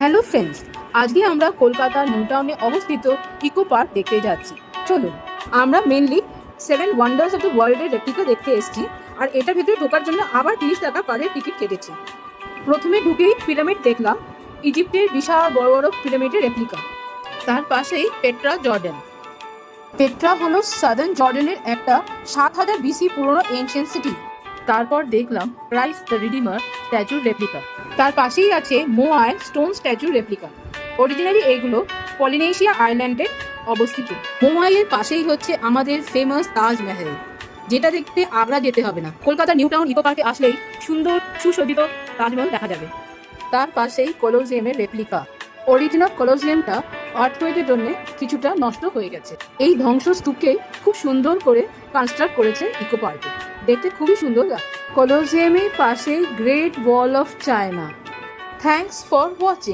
Hello friends, আজকে আমরা কলকাতার নিউ টাউনে অবস্থিত ইকো পার্ক দেখতে যাচ্ছি। চলুন, আমরা মেনলি 7 ওয়ান্ডার্স অফ দ্য ওয়ার্ল্ডের রেপ্লিকা দেখতে এসেছি, আর এটার ভিতরে ঢোকার জন্য আবার 30 টাকা পারের টিকিট কেটেছি। প্রথমে ঢুকেই পিরামিড দেখলাম, ইজিপ্টের বিশাল বড় বড় পিরামিডের রেপ্লিকা। তার পাশেই পেট্রা জর্ডান। পেট্রা হলো সাদার্ন জর্ডানের একটা 7000 বিসি পুরনো এনশিয়েন্ট সিটি। তারপর দেখলাম ক্রাইস্ট দ্য রিডিমার স্ট্যাচুর রেপ্লিকা। তার পাশেই আছে মোয়ায় স্টোন স্ট্যাচুর রেপ্লিকা। অরিজিনালি এইগুলো পলিনেশিয়া আইল্যান্ডে অবস্থিত। মোয়াইয়ের পাশেই হচ্ছে আমাদের ফেমাস তাজমহল, যেটা দেখতে আগ্রা যেতে হবে না, কলকাতার নিউ টাউন ইকো পার্কে আসলেই সুন্দর সুসজ্জিত তাজমহল দেখা যাবে। তার পাশেই কলোজিয়ামের রেপ্লিকা। অরিজিনাল কলোজিয়ামটা আর্থকোয়েকের জন্য কিছুটা নষ্ট হয়ে গেছে। এই ধ্বংসস্তূপকে খুব সুন্দর করে কনস্ট্রাক্ট করেছে ইকো পার্কে, দেখতে খুবই সুন্দর লাগে। কলোজিয়ামের পাশে great wall of China. Thanks for watching.